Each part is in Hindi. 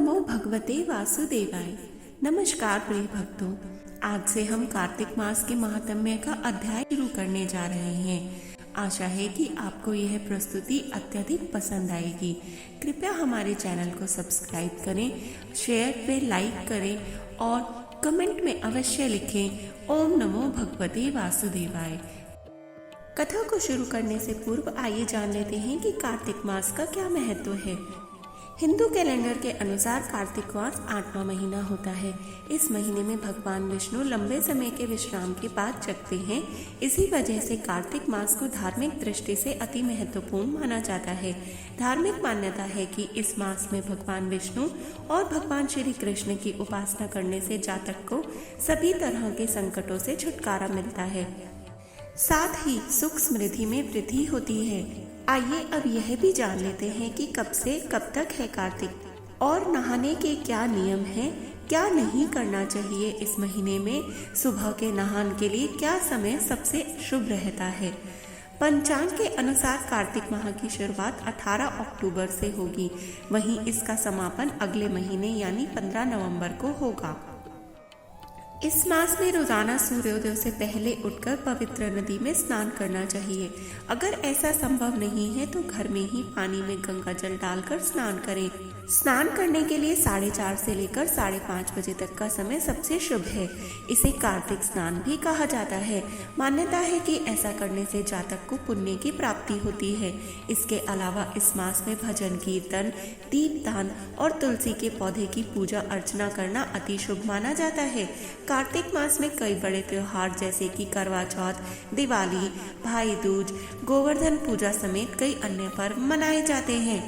नमो भगवते वासुदेवाय। नमस्कार प्रिय भक्तों, आज से हम कार्तिक मास के महात्म्य का अध्याय शुरू करने जा रहे हैं। आशा है कि आपको यह प्रस्तुति अत्यधिक पसंद आएगी। कृपया हमारे चैनल को सब्सक्राइब करें, शेयर पे लाइक करें और कमेंट में अवश्य लिखें ओम नमो भगवते वासुदेवाय। कथा को शुरू करने से पूर्व आइए जान लेते हैं कि कार्तिक मास का क्या महत्व है। हिंदू कैलेंडर के अनुसार कार्तिक मास 8वां महीना होता है। इस महीने में भगवान विष्णु लंबे समय के विश्राम के बाद जगते हैं। इसी वजह से कार्तिक मास को धार्मिक दृष्टि से अति महत्वपूर्ण माना जाता है। धार्मिक मान्यता है कि इस मास में भगवान विष्णु और भगवान श्री कृष्ण की उपासना करने से जातक को सभी तरह के संकटों से छुटकारा मिलता है, साथ ही सुख समृद्धि में वृद्धि होती है। आइए अब यह भी जान लेते हैं कि कब से कब तक है कार्तिक और नहाने के क्या नियम हैं, क्या नहीं करना चाहिए इस महीने में। सुबह के नहान के लिए क्या समय सबसे शुभ रहता है। पंचांग के अनुसार कार्तिक माह की शुरुआत 18 अक्टूबर से होगी, वहीं इसका समापन अगले महीने यानी 15 नवंबर को होगा। इस मास में रोजाना सूर्योदय से पहले उठकर पवित्र नदी में स्नान करना चाहिए। अगर ऐसा संभव नहीं है तो घर में ही पानी में गंगा जल डालकर स्नान करें। स्नान करने के लिए 4:30 से लेकर 5:30 बजे तक का समय सबसे शुभ है। इसे कार्तिक स्नान भी कहा जाता है। मान्यता है कि ऐसा करने से जातक को पुण्य की प्राप्ति होती है। इसके अलावा इस मास में भजन कीर्तन, दीपदान और तुलसी के पौधे की पूजा अर्चना करना अति शुभ माना जाता है। कार्तिक मास में कई बड़े त्योहार जैसे कि करवा चौथ, दिवाली, भाई दूज, गोवर्धन पूजा समेत कई अन्य पर्व मनाए जाते हैं।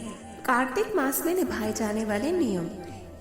कार्तिक मास में निभाए जाने वाले नियम।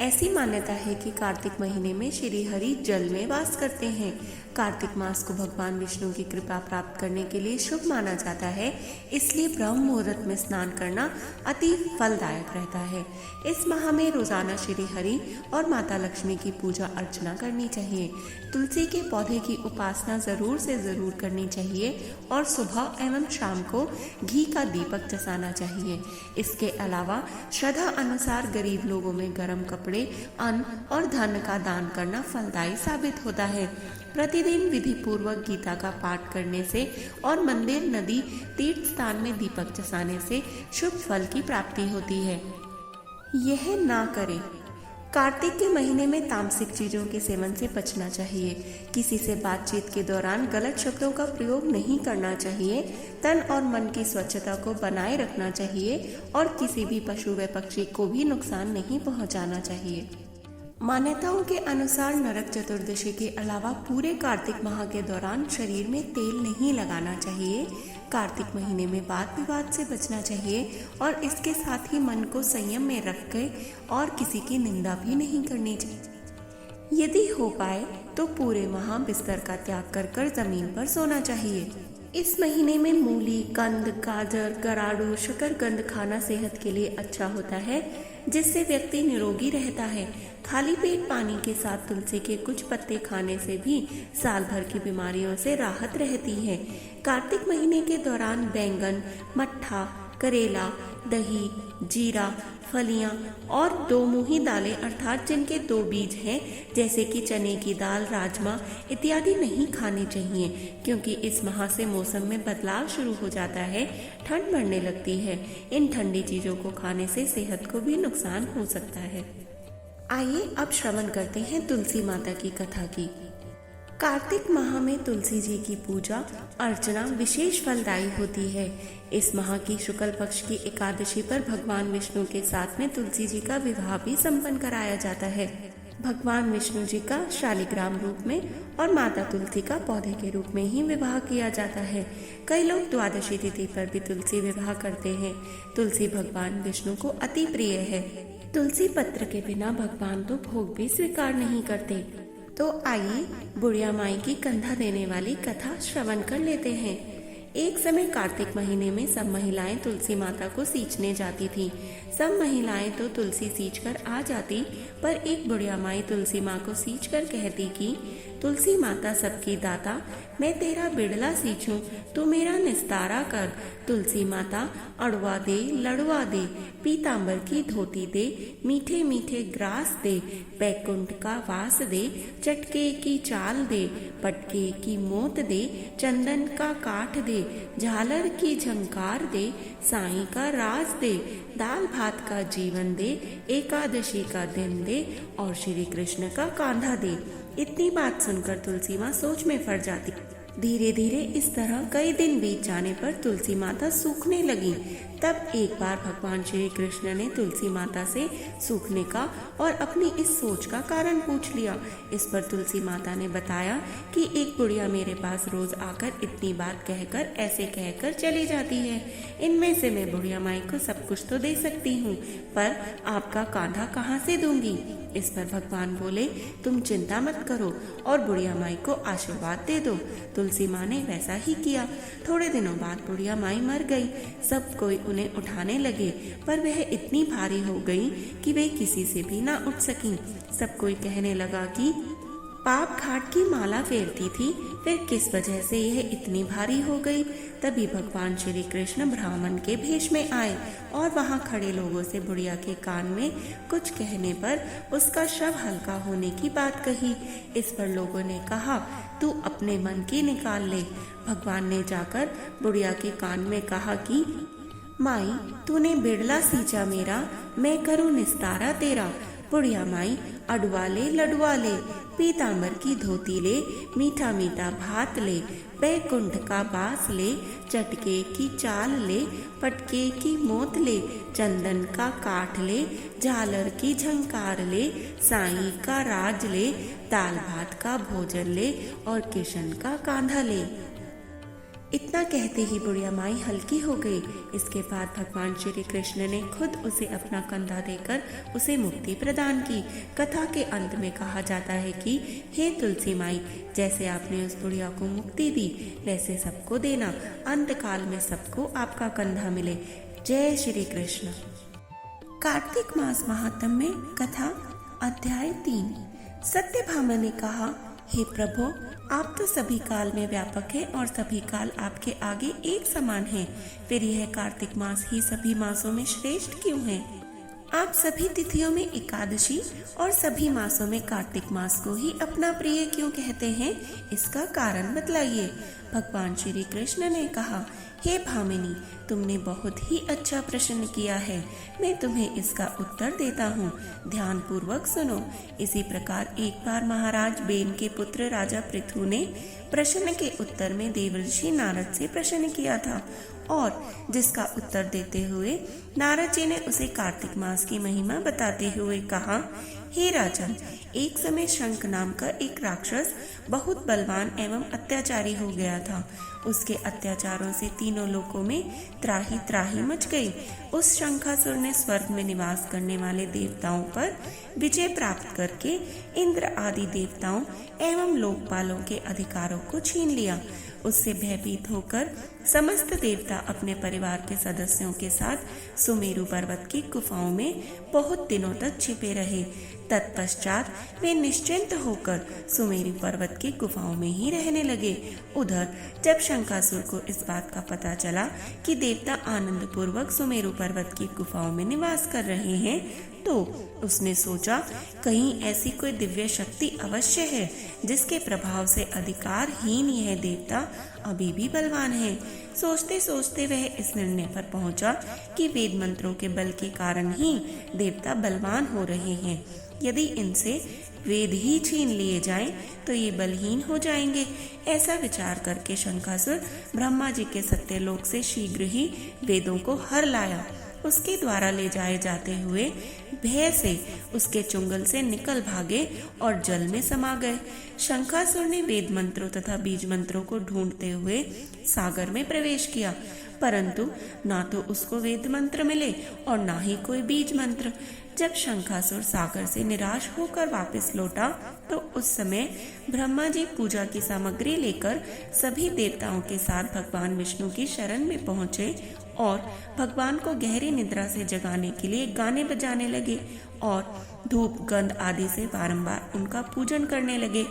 ऐसी मान्यता है कि कार्तिक महीने में श्री हरि जल में वास करते हैं। कार्तिक मास को भगवान विष्णु की कृपा प्राप्त करने के लिए शुभ माना जाता है, इसलिए ब्रह्म मुहूर्त में स्नान करना अति फलदायक रहता है। इस माह में रोजाना श्री हरि और माता लक्ष्मी की पूजा अर्चना करनी चाहिए। तुलसी के पौधे की उपासना जरूर से जरूर करनी चाहिए और सुबह एवं शाम को घी का दीपक जलाना चाहिए। इसके अलावा श्रद्धा अनुसार गरीब लोगों में गर्म कपड़े, अन्न और धन का दान करना फलदायी साबित होता है। प्रतिदिन विधि पूर्वक गीता का पाठ करने से और मंदिर, नदी, तीर्थ स्थान में दीपक जलाने से शुभ फल की प्राप्ति होती है। यह ना करें। कार्तिक के महीने में तामसिक चीजों के सेवन से बचना चाहिए। किसी से बातचीत के दौरान गलत शब्दों का प्रयोग नहीं करना चाहिए। तन और मन की स्वच्छता को बनाए रखना चाहिए और किसी भी पशु व पक्षी को भी नुकसान नहीं पहुंचाना चाहिए। मान्यताओं के अनुसार नरक चतुर्दशी के अलावा पूरे कार्तिक माह के दौरान शरीर में तेल नहीं लगाना चाहिए। कार्तिक महीने में वाद विवाद से बचना चाहिए और इसके साथ ही मन को संयम में रखकर और किसी की निंदा भी नहीं करनी चाहिए। यदि हो पाए तो पूरे माह बिस्तर का त्याग कर जमीन पर सोना चाहिए। इस महीने में मूली, कंद, गाजर, गराड़ू, शकरकंद खाना सेहत के लिए अच्छा होता है, जिससे व्यक्ति निरोगी रहता है। खाली पेट पानी के साथ तुलसी के कुछ पत्ते खाने से भी साल भर की बीमारियों से राहत रहती है। कार्तिक महीने के दौरान बैंगन, मट्ठा, करेला, दही, जीरा, फलियां और दो मुही दालें अर्थात जिनके दो बीज हैं जैसे कि चने की दाल, राजमा इत्यादि नहीं खाने चाहिए, क्योंकि इस माह से मौसम में बदलाव शुरू हो जाता है, ठंड बढ़ने लगती है। इन ठंडी चीजों को खाने से सेहत को भी नुकसान हो सकता है। आइए अब श्रवण करते हैं तुलसी माता की कथा की। कार्तिक माह में तुलसी जी की पूजा अर्चना विशेष फलदायी होती है। इस माह की शुक्ल पक्ष की एकादशी पर भगवान विष्णु के साथ में तुलसी जी का विवाह भी संपन्न कराया जाता है। भगवान विष्णु जी का शालिग्राम रूप में और माता तुलसी का पौधे के रूप में ही विवाह किया जाता है। कई लोग द्वादशी तिथि पर भी तुलसी विवाह करते हैं। तुलसी भगवान विष्णु को अति प्रिय है। तुलसी पत्र के बिना भगवान तो भोग भी स्वीकार नहीं करते। तो आइए बुढ़िया माई की कंधा देने वाली कथा श्रवण कर लेते हैं। एक समय कार्तिक महीने में सब महिलाएं तुलसी माता को सींचने जाती थीं। सब महिलाएं तो तुलसी सींच कर आ जाती, पर एक बुढ़िया माई तुलसी माँ को सींच कर कहती कि तुलसी माता सबकी दाता, मैं तेरा बिड़ला सींचूं, तू मेरा निस्तारा कर। तुलसी माता अड़वा दे, लड़वा दे, पीतांबर की धोती दे, मीठे मीठे ग्रास दे, बैकुंठ का वास दे, चटके की चाल दे, पटके की मोत दे, चंदन का काठ दे, झालर की झंकार दे, साईं का राज दे, दाल भात का जीवन दे, एकादशी का दिन दे और श्री कृष्ण का कांधा दे। इतनी बात सुनकर तुलसी माँ सोच में पड़ जाती। धीरे धीरे इस तरह कई दिन बीत जाने पर तुलसी माता सूखने लगी। तब एक बार भगवान श्री कृष्ण ने तुलसी माता से सूखने का और अपनी इस सोच का कारण पूछ लिया। इस पर तुलसी माता ने बताया कि एक बुढ़िया मेरे पास रोज आकर इतनी बात कहकर ऐसे कहकर चली जाती है। इनमें से मैं बुढ़िया माई को सब कुछ तो दे सकती हूँ, पर आपका कांधा कहाँ से दूंगी। इस पर भगवान बोले, तुम चिंता मत करो और बुढ़िया माई को आशीर्वाद दे दो। तुलसी माँ ने वैसा ही किया। थोड़े दिनों बाद बुढ़िया माई मर गई। सब कोई उन्हें उठाने लगे, पर वह इतनी भारी हो गई कि वे किसी से भी ना उठ सकी। सब कोई कहने लगा कि पाप घाट की माला फेरती थी, फिर किस वजह से यह इतनी भारी हो गई। तभी भगवान श्री कृष्ण ब्राह्मण के भेष में आए और वहां खड़े लोगों से बुढ़िया के कान में कुछ कहने पर उसका शव हल्का होने की बात कही। इस पर लोगों ने कहा, तू अपने मन की निकाल ले। भगवान ने जाकर बुढ़िया के कान में कहा कि माई, तूने बिड़ला सींचा मेरा, मैं करूँ निस्तारा तेरा। बुढ़िया माई अडवा ले, लडवा ले, पीतांबर की धोती ले, मीठा मीठा भात ले, बैकुंठ का बास ले, चटके की चाल ले, पटके की मोत ले, चंदन का काठ ले, झालर की झंकार ले, साईं का राज ले, दाल भात का भोजन ले और किशन का कांधा ले। इतना कहते ही बुढ़िया माई हल्की हो गई। इसके बाद भगवान श्री कृष्ण ने खुद उसे अपना कंधा देकर उसे मुक्ति प्रदान की। कथा के अंत में कहा जाता है कि हे तुलसी माई, जैसे आपने उस बुढ़िया को मुक्ति दी, वैसे सबको देना। अंत काल में सबको आपका कंधा मिले। जय श्री कृष्ण। कार्तिक मास महात्म्य कथा अध्याय 3। सत्यभामा ने कहा, हे प्रभु, आप तो सभी काल में व्यापक हैं और सभी काल आपके आगे एक समान हैं। फिर यह कार्तिक मास ही सभी मासों में श्रेष्ठ क्यों है? आप सभी तिथियों में एकादशी और सभी मासों में कार्तिक मास को ही अपना प्रिय क्यों कहते हैं? इसका कारण बतलाइए। भगवान श्री कृष्ण ने कहा, हे भामिनी, तुमने बहुत ही अच्छा प्रश्न किया है। मैं तुम्हें इसका उत्तर देता हूँ, ध्यान पूर्वक सुनो। इसी प्रकार एक बार महाराज बेन के पुत्र राजा पृथु ने प्रश्न के उत्तर में देवर्षि नारद से प्रश्न किया था और जिसका उत्तर देते हुए नारद जी ने उसे कार्तिक मास की महिमा बताते हुए कहा, हे राजन, एक समय शंख नाम का एक राक्षस बहुत बलवान एवं अत्याचारी हो गया था। उसके अत्याचारों से तीनों लोकों में त्राही त्राही मच गई। उस शंखासुर ने स्वर्ग में निवास करने वाले देवताओं पर विजय प्राप्त करके इंद्र आदि देवताओं एवं लोकपालों के अधिकारों को छीन लिया। उससे भयभीत होकर समस्त देवता अपने परिवार के सदस्यों के साथ सुमेरु पर्वत की गुफाओं में बहुत दिनों तक छिपे रहे। तत्पश्चात वे निश्चिंत होकर सुमेरु पर्वत की गुफाओं में ही रहने लगे। उधर जब शंखासुर को इस बात का पता चला कि देवता आनंद पूर्वक सुमेरु पर्वत की गुफाओं में निवास कर रहे हैं, तो उसने सोचा, कहीं ऐसी कोई दिव्य शक्ति अवश्य है जिसके प्रभाव से अधिकारहीन यह देवता अभी भी बलवान है। सोचते सोचते वह इस निर्णय पर पहुंचा कि वेद मंत्रों के बल के कारण ही देवता बलवान हो रहे हैं। यदि इनसे वेद ही छीन लिए जाएं, तो ये बलहीन हो जाएंगे। ऐसा विचार करके शंखासुर ब्रह्मा जी के सत्यलोक से शीघ्र ही वेदों को हर लाया। उसके द्वारा ले जाए जाते हुए भय से उसके चुंगल से निकल भागे और जल में समा गए। शंखासुर ने वेद मंत्रों तथा बीज मंत्रों को ढूंढते हुए सागर में प्रवेश किया, परंतु ना तो उसको वेद मंत्र मिले और ना ही कोई बीज मंत्र। जब शंखासुर सागर से निराश होकर वापस लौटा, तो उस समय ब्रह्मा जी पूजा की सामग्री लेकर सभी देवताओं के साथ भगवान विष्णु की शरण में पहुंचे और भगवान को गहरी निद्रा से जगाने के लिए गाने बजाने लगे और धूप गंध आदि से बारंबार उनका पूजन करने लगे।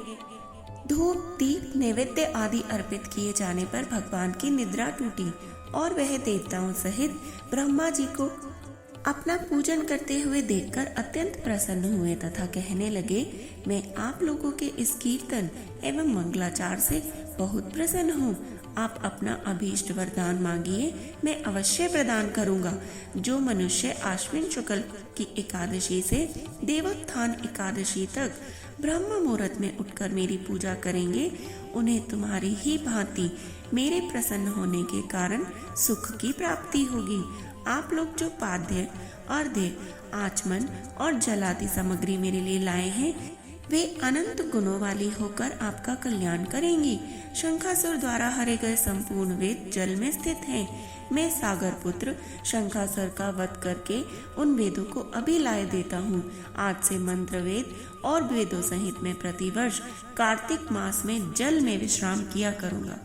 धूप दीप नैवेद्य आदि अर्पित किए जाने पर भगवान की निद्रा टूटी और वह देवताओं सहित ब्रह्मा जी को अपना पूजन करते हुए देखकर अत्यंत प्रसन्न हुए तथा कहने लगे, मैं आप लोगों के इस कीर्तन एवं मंगलाचार से बहुत प्रसन्न हूँ। आप अपना अभीष्ट वरदान मांगिए, मैं अवश्य प्रदान करूँगा। जो मनुष्य आश्विन शुक्ल की एकादशी से देवोत्थान एकादशी तक ब्रह्म मुहूर्त में उठकर मेरी पूजा करेंगे, उन्हें तुम्हारी ही भांति मेरे प्रसन्न होने के कारण सुख की प्राप्ति होगी। आप लोग जो पाद्य, अर्घ्य, आचमन और जलादि सामग्री मेरे लिए लाए हैं, वे अनंत गुणों वाली होकर आपका कल्याण करेंगी। शंखासुर द्वारा हरे गए संपूर्ण वेद जल में स्थित हैं। मैं सागर पुत्र शंखासुर का वध करके उन वेदों को अभी लाए देता हूँ। आज से मंत्र वेद और वेदों सहित मैं प्रतिवर्ष कार्तिक मास में जल में विश्राम किया करूँगा।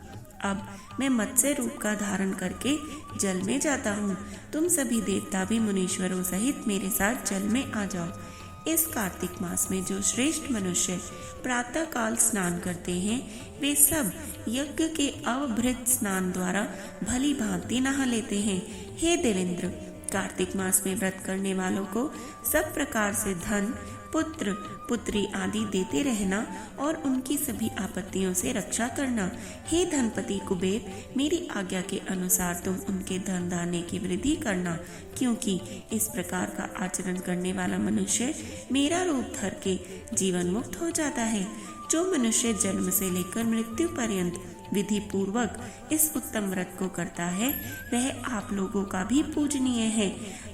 अब मैं मत्स्य रूप का धारण करके जल में जाता हूँ। तुम सभी देवता भी मुनीश्वरों सहित मेरे साथ जल में आ जाओ। इस कार्तिक मास में जो श्रेष्ठ मनुष्य प्रातः काल स्नान करते हैं, वे सब यज्ञ के अवभृत स्नान द्वारा भली भांति नहा लेते हैं। हे देवेंद्र, कार्तिक मास में व्रत करने वालों को सब प्रकार से धन, पुत्र पुत्री आदि देते रहना और उनकी सभी आपत्तियों से रक्षा करना। हे धनपति कुबेर, मेरी आज्ञा के अनुसार तुम उनके धन धान्य की वृद्धि करना, क्योंकि इस प्रकार का आचरण करने वाला मनुष्य मेरा रूप धर के जीवन मुक्त हो जाता है। जो मनुष्य जन्म से लेकर मृत्यु पर्यंत विधि पूर्वक इस उत्तम व्रत को करता है, वह आप लोगों का भी पूजनीय है।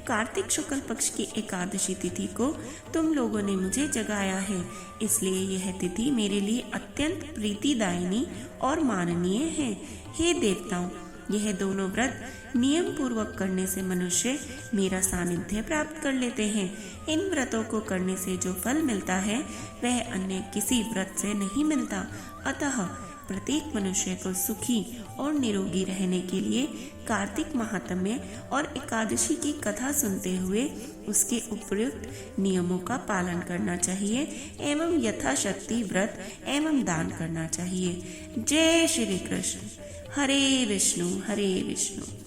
कार्तिक शुक्ल पक्ष की एकादशी तिथि को तुम लोगों ने मुझे जगाया है, इसलिए यह तिथि मेरे लिए अत्यंत प्रीतिदायिनी और माननीय है। हे देवताओं, यह दोनों व्रत नियम पूर्वक करने से मनुष्य मेरा सानिध्य प्राप्त कर लेते हैं। इन व्रतों को करने से जो फल मिलता है, वह अन्य किसी व्रत से नहीं मिलता। अतः प्रत्येक मनुष्य को सुखी और निरोगी रहने के लिए कार्तिक महात्म्य और एकादशी की कथा सुनते हुए उसके उपयुक्त नियमों का पालन करना चाहिए एवं यथाशक्ति व्रत एवं दान करना चाहिए। जय श्री कृष्ण। हरे विष्णु हरे विष्णु।